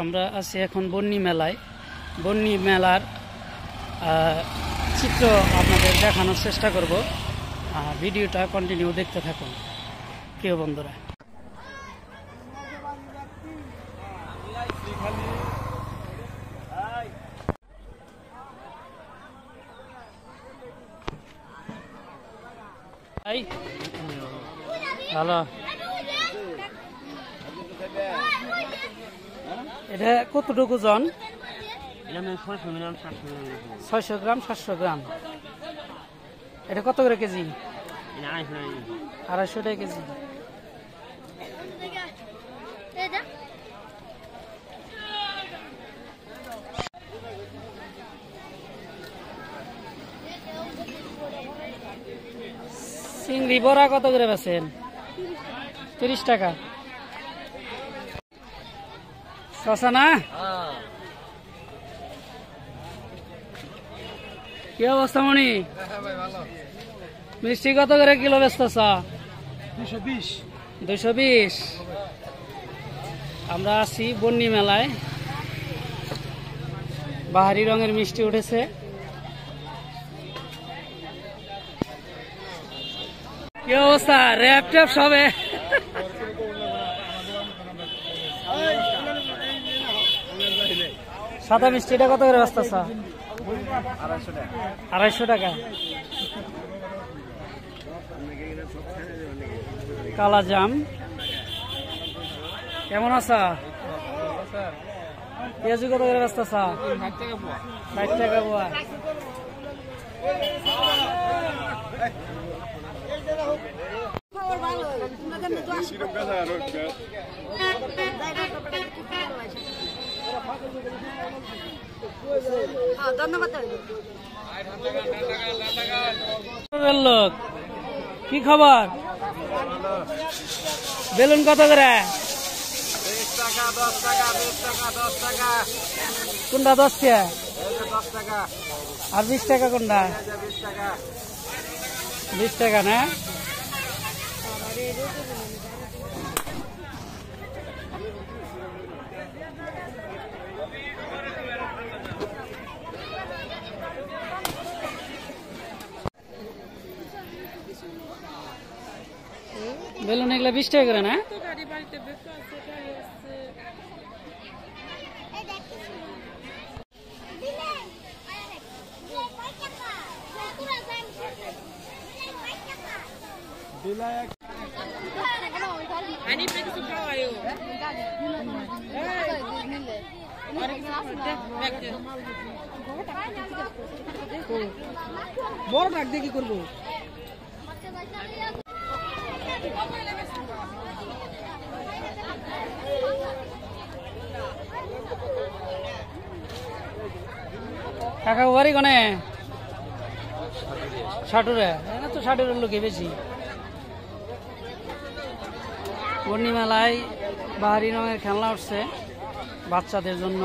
আমরা আছি এখন বন্যী মেলায়। বন্যী মেলার চিত্র আপনাদের দেখানোর চেষ্টা করব। ভিডিওটা কন্টিনিউ দেখতে থাকুন প্রিয় বন্ধুরা। ভালো, এটা কতটুকু ওজন? 600 গ্রাম 700 গ্রাম। এটা কত করে কেজি? 250 টাকা কেজি। চিংড়ি বড়া কত করে বেচেন? 30 টাকা। শশা না? কি অবস্থা মনি? মিষ্টি কত করে কিলো বেচতেছ? 220। আমরা আছি বন্যী মেলায়। বাহারি রঙের মিষ্টি উঠেছে। কি অবস্থা? র্যাপ ট্যাপ সবে সাদা মিষ্টিটা কত করে বেচতেছ? 250 টাকা। কালা জাম কেমন আছা? পেঁয়াজু কত করে বেচতেছ? 60 টাকা পোয়া। লোক কি খবর? বেলুন কত করে? 20 টাকা 10 টাকা 20 টাকা 10 টাকা। কোনটা 10 টাকা? 10 টাকা। আর 20 টাকা কোনটা? 20 টাকা। 20 টাকা না? বেলুন এগুলা 20 টাকা করে না? বড় ডাক দিয়ে কি করবো? কাকা বাড়ি কোনে? ষাটুরে তো 60-এর লোকে বেশি। বন্যী মেলায় বাহারি রঙের খেলনা উঠছে বাচ্চাদের জন্য।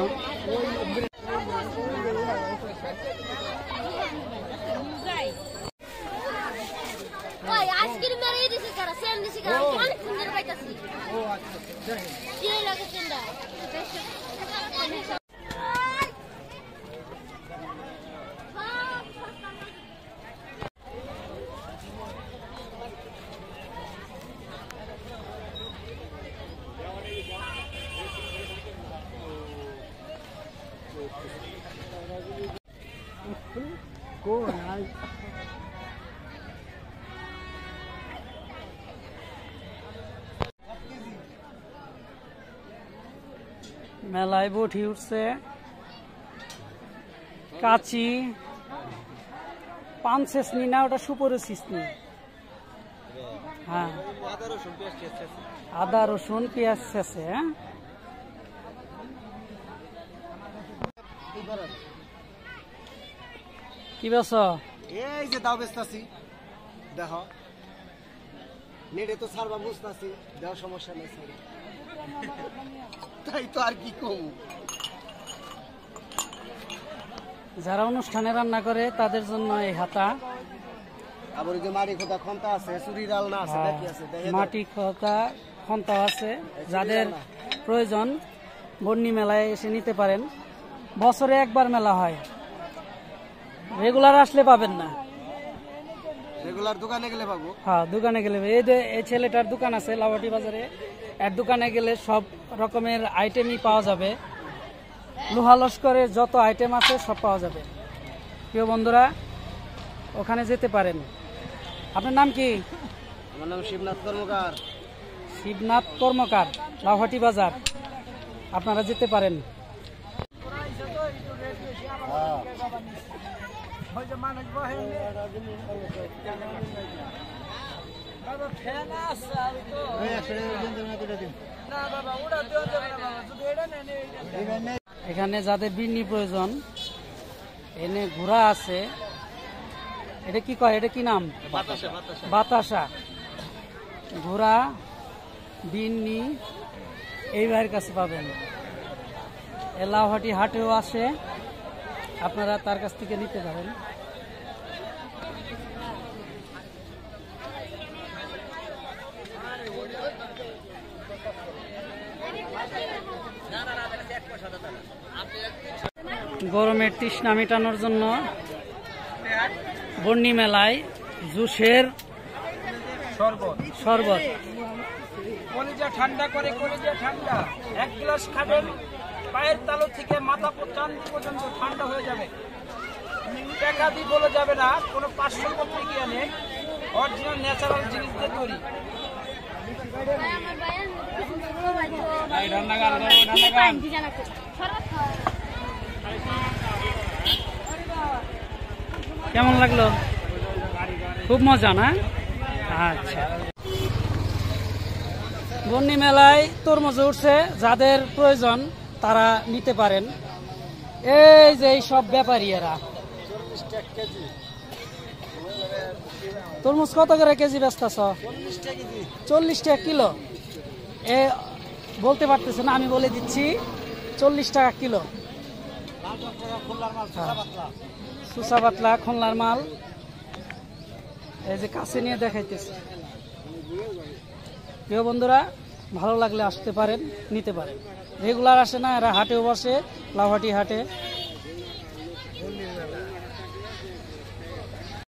মেলায় বটি উঠছে, কাচি, পান শেষনি না, ওটা সুপরে শেষনি। হ্যাঁ, আদা রসুন পেঁয়াজ শেষে। হ্যাঁ, কি বেছ? এই যে দাও বেচতাছি, দেখো নেটে তো সারবা বুঝতাছি, দেওয়ার সমস্যা নেই। তাই তো আর কি কম। যারা অনুষ্ঠানে রান্না করে তাদের জন্য এই হাতা। আবার যে মাটি খোদা খন্তা আছে, চুরি ডাল না আছে, মাটি খোদা খন্তা আছে, যাদের প্রয়োজন বন্যী মেলায় এসে নিতে পারেন। বছরে একবার মেলা হয়, রেগুলার আসলে পাবেন না। রেগুলার দোকানে গেলে পাবো। হ্যাঁ, দোকানে গেলে এই ছেলেটার দোকান আছে লাউহাটি বাজারে, এর দোকানে গেলে সব রকমের আইটেমই পাওয়া যাবে। লোহা লস্করের যত আইটেম আছে সব পাওয়া যাবে। প্রিয় বন্ধুরা, ওখানে যেতে পারেন। আপনার নাম কি? আমার নাম শিবনাথ কর্মকার। শিবনাথ কর্মকার, লাউহাটি বাজার, আপনারা যেতে পারেন। এখানে যাদের বিন্নি প্রয়োজন, এনে ঘোড়া আছে। এটা কি কয়, এটা কি নাম? বাতাসা। ঘোড়া, বিন্নি এই ভাইয়ের কাছে পাবেন। লাউহাটি হাটেও আসে, আপনারা তার কাছ থেকে নিতে পারেন। গরমের তৃষ্ণা মেটানোর জন্য বন্যী মেলায় জুসের শরবত। কলিজা ঠান্ডা করে, কলিজা ঠান্ডা। এক গ্লাস খাবেন, পায়ের তালু থেকে মাথা চান্দি পর্যন্ত ঠান্ডা হয়ে যাবে। টাকা দিয়ে বলে যাবে না, কোনো 500 পত্রিকা নেই, অরিজিনাল ন্যাচারাল জিনিস দিয়ে তৈরি। কেমন লাগলো? খুব মজা না? আচ্ছা, বন্যী মেলায় তরমুজ উঠছে, যাদের প্রয়োজন তারা নিতে পারেন। এই যে এই সব ব্যাপারীরা তরমুজ কত করে কেজি বেচতেছ? 40 টাকা কিলো। এ বলতে পারতেছে না, আমি বলে দিচ্ছি 40 টাকা কিলো। সুসা পাতলা খুলনার মাল। এই যে কাছে নিয়ে দেখাইতেছে। প্রিয় বন্ধুরা, ভালো লাগলে আসতে পারেন, নিতে পারেন। রেগুলার আসে না, এরা হাটেও বসে, লাউহাটি হাটে।